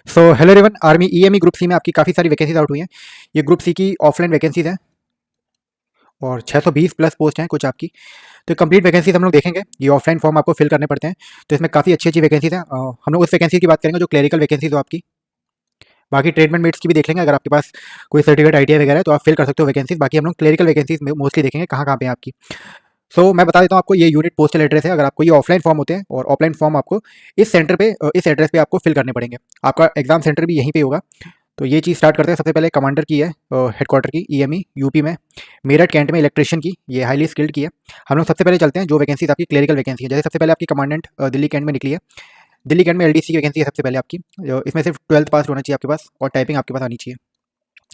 सो hello everyone, army EME group C में आपकी काफ़ी सारी वैकेंसीज आउट हुई हैं। ये ग्रुप सी की ऑफलाइन वैकेंसीज हैं और 620 प्लस पोस्ट हैं कुछ आपकी। तो कंप्लीट वैकेंसीज हम लोग देखेंगे। ये ऑफलाइन फॉर्म आपको फिल करने पड़ते हैं, तो इसमें काफ़ी अच्छी अच्छी वैकेंसीज हैं। हम लोग उस वैकेंसी की बात करेंगे जो क्लरिकल वैकेंसीज हो आपकी। बाकी ट्रेडमेंट मेट्स की भी देख लेंगे, अगर आपके पास कोई सर्टिफिकेट आईटीआई वगैरह है तो आप फिल कर सकते हो वैकेंसीज। बाकी हम लोग क्लरिकल वैकेंसीज में मोस्टली देखेंगे कहाँ कहाँ पे हैं आपकी। मैं बता देता हूँ आपको, ये यूनिट पोस्टल एड्रेस है। अगर आपको ये ऑफलाइन फॉर्म होते हैं और ऑफलाइन फॉर्म आपको इस सेंटर पे इस एड्रेस पे आपको फिल करने पड़ेंगे। आपका एग्जाम सेंटर भी यहीं पे होगा। तो ये चीज़ स्टार्ट करते हैं। सबसे पहले कमांडर की है, हेडक्वार्टर की, ईएमई यूपी में, मेरठ कैंट में इलेक्ट्रिशियन की, ये हाईली स्किल्ड की है। हम लोग सबसे पहले चलते हैं जो वैकेंसीज आपकी क्लरिकल वैकेंसी है। जैसे सबसे पहले आपकी कमांडेंट दिल्ली कैंट में निकली है। दिल्ली कैंट में एलडीसी की वैकेंसी है सबसे पहले आपकी। इसमें सिर्फ 12th पास होना चाहिए आपके पास और टाइपिंग आपके पास आनी चाहिए।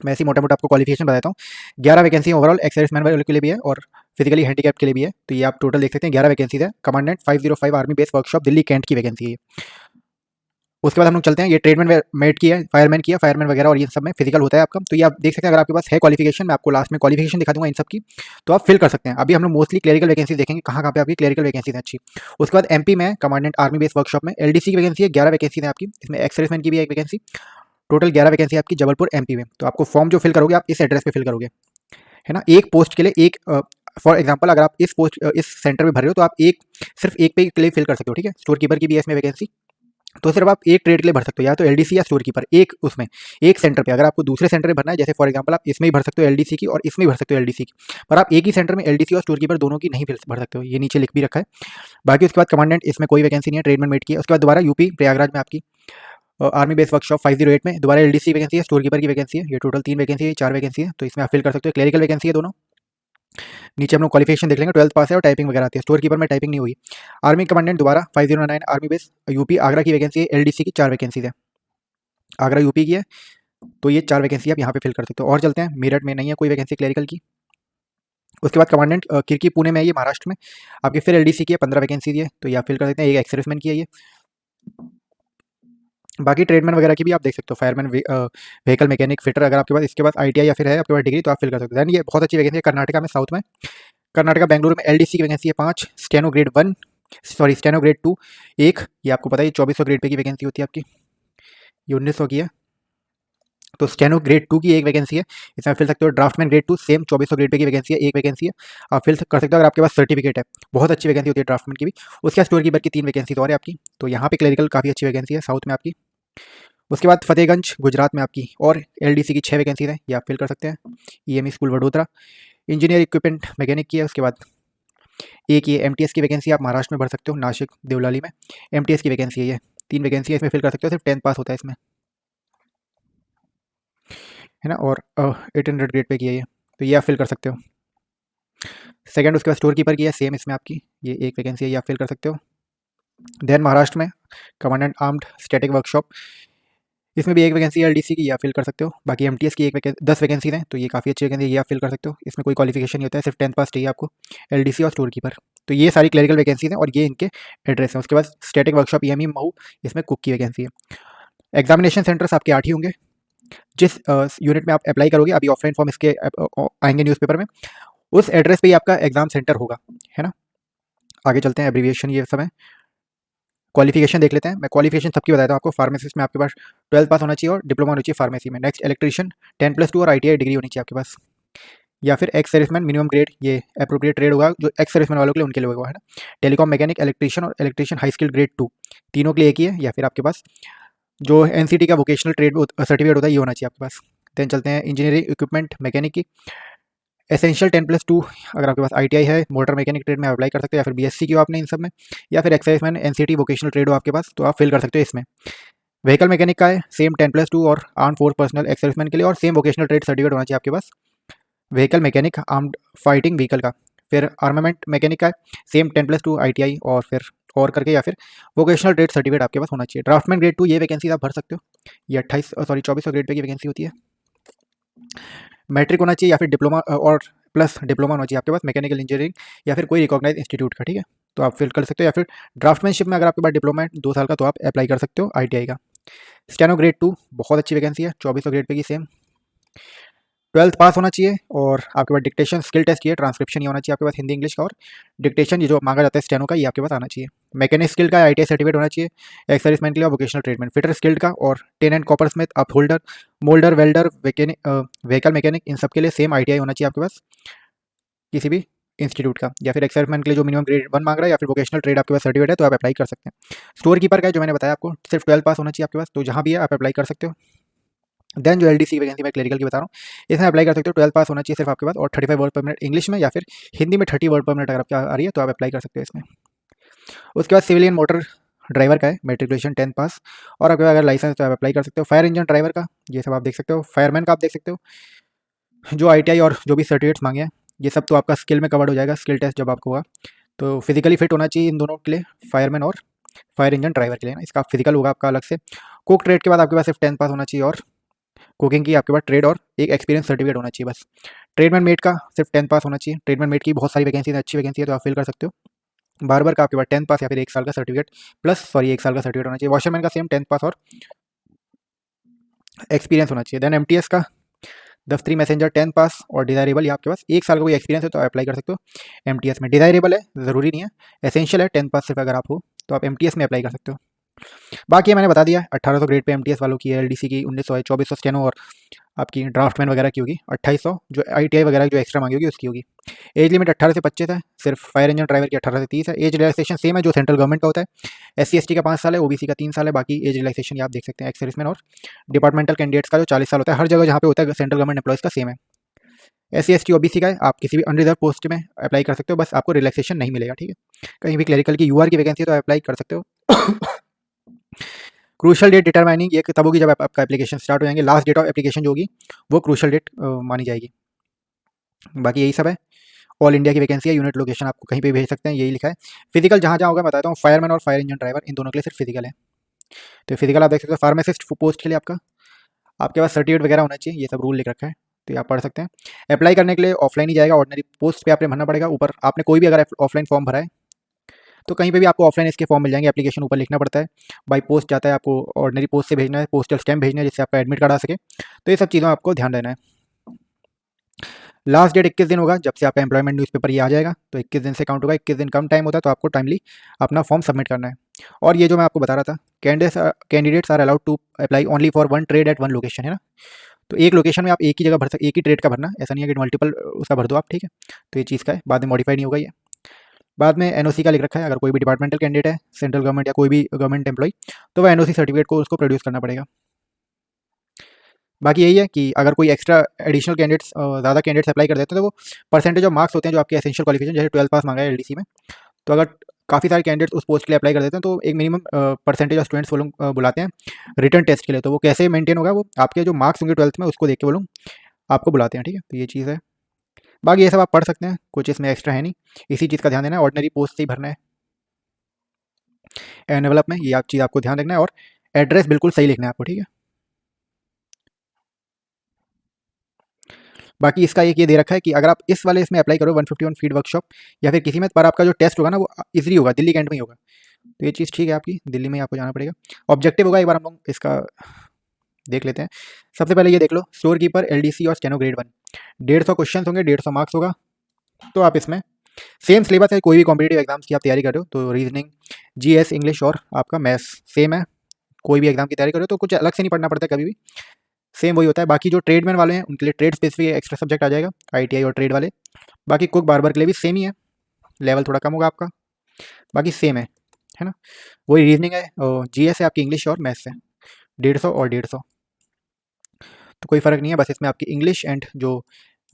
मैं ऐसी मोटा मोटा आपको क्वालिफिकेशन बताता हूँ। 11 वैकेंसी ओवरऑल एक्स सर्विसमैन वाले के लिए भी है और फिजिकली हैंडीकैप के लिए भी है। तो ये आप टोटल देख सकते हैं, 11 वैकेंसीज है। Commandant 505 army base workshop Delhi cantt की वैकेंसी है। उसके बाद हम लोग चलते हैं, ये ट्रेडमैन मेट की है, फायरमैन की है, फायरमैन वगैरह और ये सब में फिजिकल होता है आपका। तो ये आप देख सकते हैं, अगर आपके पास है क्वालिफिकेशन, मैं आपको लास्ट में क्वालिफिकेशन दिखा दूंगा इन सब की, तो आप फिल कर सकते हैं। अभी हम लोग मोस्टली क्लरिकल वैकेंसी देखेंगे, कहाँ कहाँ पे आपकी क्लरिकल वैकेंसी है अच्छी। उसके बाद एमपी में कमांडेंट आर्मी बेस वर्कशॉप में एलडीसी की वैकेंसी है, 11 वैकेंसी है आपकी। इसमें एक्स सर्विसमैन की भी है एक वैकेंसी। टोटल 11 वैकेंसी है आपकी जबलपुर एमपी में। तो आपको फॉर्म जो फिल करोगे आप इस एड्रेस पे फिल करोगे, है ना। एक पोस्ट के लिए एक, फॉर एग्जाम्पल अगर आप इस सेंटर में भर रहे हो तो आप सिर्फ एक पे के लिए फिल कर सकते हो, ठीक है। स्टोर कीपर की भी है इसमें वैकेंसी, तो सिर्फ आप एक ट्रेड के लिए भर सकते हो, या तो एलडीसी या स्टोर कीपर, एक उसमें एक सेंटर पे। अगर आपको दूसरे सेंटर में भरना है, जैसे फॉर एग्जांपल आप इसमें ही भर सकते हो एलडीसी की और इसमें ही भर सकते हो एलडीसी की, पर आप एक ही सेंटर में एलडीसी और स्टोर कीपर दोनों की नहीं भर सकते हो, ये नीचे लिख भी रखा है। बाकी उसके बाद कमांडेंट, इसमें कोई वैकेंसी नहीं है, ट्रेडमेंट मेट की है। उसके बाद दोबारा यूपी प्रयागराज में आपकी आर्मी बेस वर्कशॉप 508 में दोबारा एलडीसी वैकेंसी है, स्टोर कीपर की वैकेंसी है। ये टोटल 3 वैकेंसी है, 4 वैकेंसी है, तो इसमें आप फिल कर सकते हो। क्लरिकल वैकेंसी है दोनों। नीचे हम लोग क्वालिफिकेशन देख लेंगे, 12th पास है और टाइपिंग वगैरह आती है। स्टोर कीपर में टाइपिंग नहीं हुई। आर्मी कमांडेंट दोबारा 509 आर्मी बेस यूपी आगरा की वैकेंसी है, एलडीसी की 4 वैकेंसी है, आगरा यूपी की है। तो ये 4 वैकेंसी आप यहाँ पे फिल कर सकते हो। और चलते हैं, मेरठ में नहीं है कोई वैकेंसी क्लरिकल की। उसके बाद कमांडेंट किरकी पुणे में है, ये महाराष्ट्र में आपकी। फिर एलडीसी की है, 15 वैकेंसी दी है, तो ये आप फिल कर सकते हैं। एक एक्स सर्विसमैन की है ये। बाकी ट्रेडमैन वगैरह की भी आप देख सकते हो, फायरमैन, व्हीकल मैकेनिक, फिटर। अगर आपके पास इसके पास आईटीआई या फिर है आपके पास डिग्री, तो आप फिल कर सकते हो। दैन ये बहुत अच्छी वैकेंसी है कर्नाटका में, साउथ में। कर्नाटका बेंगलुरु में एलडीसी की वैकेंसी है 5, steno grade 1, sorry steno grade 2 एक। ये आपको पता है 2400 ग्रेड पे की वैकेंसी होती है आपकी, ये 1900 की है। तो स्टेनो ग्रेड 2 की एक वैकेंसी है, इसमें आप फिल सकते हो। Draughtsman grade 2 same 2400 grade pay की वैकेंसी है, एक वैकेंसी है, आप फिल कर सकते हो अगर आपके पास सर्टिफिकेट है। बहुत अच्छी वैकेंसी होती है ड्राफ्टमैन की भी। उसके बाद स्टोर कीपर की 3 वैकेंसी और है आपकी। तो यहाँ पे क्लरिकल काफ़ी अच्छी वैकेंसी है साउथ में आपकी। उसके बाद फतेहगंज गुजरात में आपकी और एलडीसी की 6 वैकेंसी है, ये आप फिल कर सकते हैं। EME school Vadodara, engineer equipment mechanic की है। उसके बाद एक ये एमटीएस की वैकेंसी आप महाराष्ट्र में भर सकते हो, नासिक देवलाली में एमटीएस की वैकेंसी है। ये 3 वैकेंसी है, इसमें फिल कर सकते हो। सिर्फ 10th पास होता है इसमें, है ना। और 800 ग्रेड पे की है ये, तो ये आप फिल कर सकते हो। सेकंड उसके बाद स्टोर कीपर की है, सेम इसमें आपकी ये एक वैकेंसी है, ये आप फिल कर सकते हो। देन महाराष्ट्र में कमांडेंट आर्म्ड स्टैटिक वर्कशॉप, इसमें भी एक वैकेंसी है एलडीसी की, ये आप फिल कर सकते हो। बाकी एमटीएस की 10 वैकेंसी हैं, तो ये काफ़ी अच्छी वैकेंसी है, ये आप फिल कर सकते हो। इसमें कोई क्वालिफिकेशन नहीं होता है, सिर्फ 10th पास चाहिए आपको, एलडीसी और स्टोर कीपर। तो ये सारी क्लरिकल वैकेंसीज हैं और ये इनके एड्रेस हैं। उसके बाद स्टैटिक वर्कशॉप ईएमई मऊ, इसमें कुक की वैकेंसी है। एग्जामिनेशन सेंटर्स आपके 8 ही होंगे। जिस यूनिट में आप अप्लाई करोगे, अभी ऑफलाइन फॉर्म इसके आएंगे न्यूज़पेपर में, उस एड्रेस पे ही आपका एग्जाम सेंटर होगा, है ना। आगे चलते हैं, एब्रीविएशन ये सब है। क्वालिफिकेशन देख लेते हैं, मैं क्वालिफिकेशन सबकी बताता हूँ आपको। फार्मेसिस्ट में आपके पास 12th पास होना चाहिए और डिप्लोमा होना चाहिए फार्मेसी में। नेक्स्ट इलेक्ट्रिशियन 10+2 और आईटीआई डिग्री होनी चाहिए आपके पास। या फिर एक्स सर्विसमैन मिनिमम ग्रेड, ये अप्रोप्रिएट ट्रेड होगा जो एक्स सर्विसमैन वालों के लिए, उनके लिए होगा, है ना। टेलीकॉम मैकेनिक, इलेक्ट्रिशियन और इलेक्ट्रिशियन हाई स्किल ग्रेड 2, तीनों के लिए एक ही है। या फिर आपके पास जो एनसीटी का वोकेशनल ट्रेड सर्टिफिकेट होता है, ये होना चाहिए आपके पास। देन चलते हैं इंजीनियरिंग इक्विपमेंट मैकेनिक की एसेंशियल 10+2। अगर आपके पास आईटीआई है, मोटर मैकेनिक ट्रेड में अप्लाई कर सकते हो, या फिर बीएससी की हो आपने इन सब में, या फिर एक्साइजमैन एनसीटी वोकेशनल ट्रेड हो आपके पास, तो आप फिल कर सकते हो इसमें। व्हीकल मैकेनिक का है, सेम 10+2 और arm force personal ex serviceman के लिए, और सेम वोकेशनल ट्रेड सर्टिफिकेट होना चाहिए आपके पास। Vehicle mechanic armed fighting vehicle का। फिर आर्मामेंट मैकेनिक का है, सेम 10+2 आईटीआई और फिर और करके, या फिर वोकेशनल ट्रेड सर्टिफिकेट आपके पास होना चाहिए। ड्राफ्टमैन ग्रेड 2, ये वैकेंसी आप भर सकते हो, ये 2400 ग्रेड पे की वैकेंसी होती है। मैट्रिक होना चाहिए या फिर डिप्लोमा और प्लस डिप्लोमा होना चाहिए आपके पास मैकेनिकल इंजीनियरिंग या फिर कोई रिकॉग्नाइज इंस्टीट्यूट का, ठीक है। तो आप फिल कर सकते हो। या फिर ड्राफ्टमैनशिप में अगर आपके पास डिप्लोमा है 2 साल का, तो आप अप्लाई कर सकते हो आईटीआई का। स्टेनो ग्रेड 2 बहुत अच्छी वैकेंसी है, 2400 ग्रेड पे की सेम। 12th पास होना चाहिए और आपके पास डिक्टेशन स्किल टेस्ट ये ट्रांसक्रिप्शन ये होना चाहिए आपके पास हिंदी इंग्लिश का, और डिक्टेशन ये जो मांगा जाता है स्टेनो का ये आपके पास आना चाहिए। मैकेनिक स्किल का ITI सर्टिफिकेट होना चाहिए, एक्सर्विसमैन के लिए वोकेशनल ट्रीटमेंट, फिटर स्किल्ड का, और tin and copper smith, up holder, moulder, welder, vehicle mechanic, इन सब के लिए सेम ITI होना चाहिए आपके पास किसी भी इंस्टीट्यूट का, या फिर एक्सर्विसमैन के लिए जो मिनिमम ग्रेड 1 मांग रहा है, या फिर वोकेशनल ट्रेड आपके पास सर्टिफिकेट है तो आप अप्लाई कर सकते हैं। स्टोर कीपर का है जो मैंने बताया आपको, सिर्फ 12 पास होना चाहिए आपके पास, तो जहाँ भी है आप अप्लाई कर सकते हो। देन जो LDC वैकेंसी मैं क्लरिकल की बता रहा हूँ, इसमें अप्लाई कर सकते हो, 12 पास होना चाहिए सिर्फ आपके पास, और 35 वर्ड पर मिनट इंग्लिश में, या फिर हिंदी में 30 वर्ड पर मिनट अगर आपकी आ रही है तो आप अप्लाई कर सकते हो इसमें। उसके बाद सिविलियन मोटर ड्राइवर का है, मेट्रिकुलेशन 10 पास, और आपके पास अगर लाइसेंस है तो आप अप्लाई कर सकते हो। फायर इंजन ड्राइवर का ये सब आप देख सकते हो, फायरमैन का आप देख सकते हो, जो ITI और जो भी सर्टिफिकेट्स मांगे हैं ये सब तो आपका स्किल में कवर्ड हो जाएगा, स्किल टेस्ट जब आपको होगा तो फिजिकली फिट होना चाहिए इन दोनों के लिए, फायरमैन और फायर इंजन ड्राइवर के लिए ना, इसका फिजिकल होगा आपका अलग से। कुक ट्रेड के बाद आपके पास सिर्फ 10 पास होना चाहिए, और कुकिंग की आपके पास ट्रेड और एक एक्सपीरियंस सर्टिफिकेट होना चाहिए बस। ट्रेडमैन मेट का सिर्फ 10 पास होना चाहिए, ट्रेडमैन मेट की बहुत सारी वैकेंसी है, अच्छी वैकेंसी है तो आप फिल कर सकते हो। बार्बर का आपके पास 10 पास या फिर 1 साल का सर्टिफिकेट एक साल का सर्टिफिकेट होना चाहिए। वॉशरमैन का सेम 10 पास और एक्सपीरियंस होना चाहिए। देन MTS का दफ्तरी मैसेंजर 10 पास और डिजायरेबल, ये आपके पास 1 साल का कोई एक्सपीरियंस है तो अप्लाई कर सकते हो MTS में। डिजायरेबल है, ज़रूरी नहीं है, एसेंशियल है, 10 पास सिर्फ अगर आप हो तो आप MTS में अप्लाई कर सकते हो। बाकी ये मैंने बता दिया 1800 ग्रेड पे MTS वालों की है, LDC की 1900 है, 2400 स्टेनो और आपकी ड्राफ्टमैन वगैरह की होगी, 2800 जो ITI वगैरह जो एक्स्ट्रा मांगी होगी उसकी होगी। एज लिमिट 18 से 25 है, सिर्फ फायर इंजन ड्राइवर की 18 से 30 है। एज रिलैक्सेशन सेम है जो सेंट्रल गवर्नमेंट का होता है। SC ST का 5 साल है, OBC का 3 साल है, बाकी एज रिलैक्सेशन आप देख सकते हैं। एक्स सर्विसमैन और डिपार्टमेंटल कैंडिडेट्स का जो 40 साल होता है, हर जगह जहाँ पे होता है सेंट्रल गवर्नमेंट एम्प्लॉयज़ का सेम है। SC ST OBC का है, आप किसी भी अनरिजर्व पोस्ट में अप्लाई कर सकते हो, बस आपको रिलैक्सेशन नहीं मिलेगा, ठीक है। कहीं भी क्लरिकल की UR की वैकेंसी है तो अप्लाई कर सकते हो। क्रूशल डेट डिटरमाइनिंग ये तब होगी जब आपका एप्लीकेशन स्टार्ट हो जाएंगे, लास्ट डेट ऑफ एप्लीकेशन जो होगी वो क्रूशल डेट मानी जाएगी। बाकी यही सब है, ऑल इंडिया की वैकेंसी है, यूनिट लोकेशन आपको कहीं पे भेज सकते हैं, यही लिखा है। फिजिकल जहाँ जहाँ होगा बताता हूँ, फायरमैन और फायर इंजन ड्राइवर इन दोनों के लिए सिर्फ फिजिकल है। तो फिजिकल आप देख सकते हो। फार्मासिस्ट पोस्ट के लिए आपके पास सर्टिफिकेट वगैरह होना चाहिए, ये सब रूल लिख रखा है तो ये आप पढ़ सकते हैं। अप्लाई करने के लिए ऑफलाइन ही जाएगा, ऑर्डिनरी पोस्ट पे आपने भरना पड़ेगा। ऊपर आपने कोई भी अगर ऑफलाइन फॉर्म भरा है तो कहीं पे भी आपको ऑफलाइन इसके फॉर्म मिल जाएंगे, एप्लीकेशन ऊपर लिखना पड़ता है। बाई पोस्ट जाता है, आपको ऑर्डिनरी पोस्ट से भेजना है, पोस्टल स्टैम्प भेजना है जिससे आपका एडमिट कार्ड आ सके, तो ये सब चीज़ों आपको ध्यान देना है। लास्ट डेट 21 दिन होगा जब से आपका एम्प्लॉयमेंट न्यूज़पेपर ये आ जाएगा, तो 21 दिन से काउंट होगा। 21 दिन कम टाइम होता है तो आपको टाइमली अपना फॉर्म सबमिट करना है। और ये जो मैं आपको बता रहा था, candidates are allowed to apply only for one trade at one location, है ना। तो एक लोकेशन में आप एक ही जगह भर सकते, एक ही ट्रेड का भरना, ऐसा नहीं है कि मल्टीपल उसका भर दो आप, ठीक है। तो ये चीज़ का है, बाद में मॉडिफाई नहीं होगा ये। बाद में NOC का लिख रखा है, अगर कोई भी डिपार्टमेंटल कैंडिडेट है, सेंट्रल गवर्नमेंट या कोई भी गवर्नमेंट एम्प्लॉय, तो वह NOC सर्टिफिकेट को उसको प्रोड्यूस करना पड़ेगा। बाकी यही है कि अगर कोई एक्स्ट्रा एडिशनल कैंडिडेट्स ज़्यादा कैंडिडेट्स अप्लाई कर देते हैं तो वो परसेंटेज ऑफ मार्क्स होते हैं जो आपके एसेंशियल क्वालिफिकेशन, जैसे 12 पास मांगा है LDC में, तो अगर काफ़ी सारे कैंडिडेट्स उस पोस्ट के लिए अप्लाई कर देते हैं तो एक मिनिमम परसेंटेज ऑफ स्टूडेंट्स वो लोग बुलाते हैं रिटर्न टेस्ट के लिए। तो वो कैसे मेंटेन होगा, वो आपके जो मार्क्स होंगे 12th में उसको देख के वो लोग आपको बुलाते हैं, ठीक है। तो ये चीज़ है, बाकी ये सब आप पढ़ सकते हैं, कुछ इसमें एक्स्ट्रा है नहीं। इसी चीज़ का ध्यान देना है, ऑर्डिनरी पोस्ट से ही भरना है। एनवेलप में ये चीज़ आपको ध्यान रखना है, और एड्रेस बिल्कुल सही लिखना है आपको, ठीक है। बाकी इसका एक ये दे रखा है कि अगर आप इस वाले इसमें अप्लाई करो 151 फील्ड वर्कशॉप या फिर किसी में, पर आपका जो टेस्ट होगा ना वो इजीली होगा, दिल्ली कैंट में ही होगा। तो ये चीज़ ठीक है आपकी, दिल्ली में ही आपको जाना पड़ेगा। ऑब्जेक्टिव होगा, एक बार हम लोग इसका देख लेते हैं। सबसे पहले ये देख लो, स्टोर कीपर LDC और स्टेनो ग्रेड 1, 150 क्वेश्चन होंगे, 150 मार्क्स होगा। तो आप इसमें सेम सिलेबस है, कोई भी कॉम्पिटेटिव एग्जाम्स की आप तैयारी कर रहे हो तो रीजनिंग, GS, इंग्लिश और आपका मैथ्स सेम है। कोई भी एग्जाम की तैयारी कर रहे हो तो कुछ अलग से नहीं पढ़ना पड़ता है कभी भी, सेम वही होता है। बाकी जो ट्रेडमैन वाले हैं उनके लिए ट्रेड स्पेसिफिक एक्स्ट्रा सब्जेक्ट आ जाएगा, ITI और ट्रेड वाले। बाकी कुक बार्बर के लिए भी सेम ही है, लेवल थोड़ा कम होगा आपका, बाकी सेम है ना। वही रीजनिंग है, GS है आपकी, इंग्लिश और मैथ्स है, 150 और 150, तो कोई फ़र्क नहीं है। बस इसमें आपकी इंग्लिश एंड जो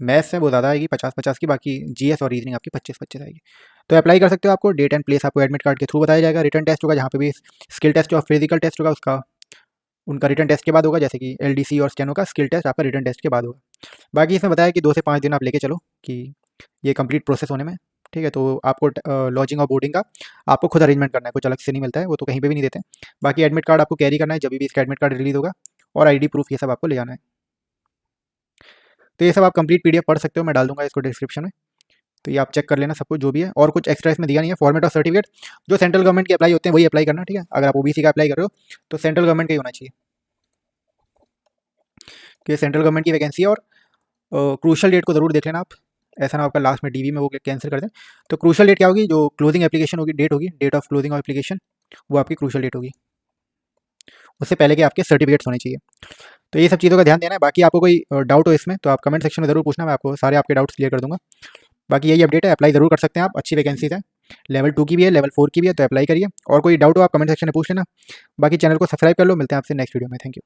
मैथ्स है वो ज़्यादा आएगी 50-50 की, बाकी GS और रीजनिंग आपकी 25-25 आएगी। तो अप्लाई कर सकते हो। आपको डेट एंड प्लेस आपको एडमिट कार्ड के थ्रू बताया जाएगा। रिटर्न टेस्ट होगा, जहाँ पे भी स्किल टेस्ट और फिजिकल टेस्ट होगा उसका उनका रिटर्न टेस्ट के बाद होगा, जैसे कि LDC और स्टेनो का स्किल टेस्ट आपका रिटर्न टेस्ट के बाद होगा। बाकी इसमें बताया कि 2 से 5 दिन आप लेके चलो कि ये कंप्लीट प्रोसेस होने में, ठीक है। तो आपको लॉजिंग और बोर्डिंग का आपको खुद अरेंजमेंट करना है, कुछ अलग से नहीं मिलता है, वो तो कहीं पे भी नहीं देते हैं। बाकी एडमिट कार्ड आपको कैरी करना है जब भी इसका एडमिट कार्ड रिलीज होगा, और ID प्रूफ ये सब आपको ले जाना है। तो ये सब आप कंप्लीट PDF पढ़ सकते हो, मैं डाल दूंगा इसको डिस्क्रिप्शन में, तो ये आप चेक कर लेना सब कुछ जो भी है। और कुछ एक्स्ट्रा इसमें दिया नहीं है। फॉर्मेट ऑफ सर्टिफिकेट जो सेंट्रल गवर्नमेंट के अप्लाई होते हैं वही अप्लाई करना, ठीक है। अगर आप OBC का अप्लाई कर रहे हो तो सेंट्रल गवर्नमेंट का ही होना चाहिए, कि सेंट्रल गवर्नमेंट की वैकेंसी है। और क्रूशल डेट को ज़रूर देख लेना आप, ऐसा ना आपका लास्ट में डीवी में वो कैंसिल कर दें। तो क्रूशल डेट क्या होगी, जो क्लोजिंग एप्लीकेशन होगी, डेट होगी, date of closing of application, वो आपकी क्रूशल डेट होगी। उससे पहले के आपके सर्टिफिकेट्स होने चाहिए। तो ये सब चीज़ों का ध्यान देना है। बाकी आपको कोई डाउट हो इसमें तो आप कमेंट सेक्शन में ज़रूर पूछना, मैं आपको सारे आपके डाउट्स क्लियर कर दूँगा। बाकी यही अपडेट है, अप्लाई ज़रूर कर सकते हैं आप, अच्छी वैकेंसीज़ है, लेवल 2 की भी है, लेवल 4 की भी है, तो अप्लाई करिए। और कोई डाउट हो आप कमेंट सेक्शन में पूछ लेना। बाकी चैनल को सब्सक्राइब कर लो, मिलते हैं आपसे नेक्स्ट वीडियो में। Thank you.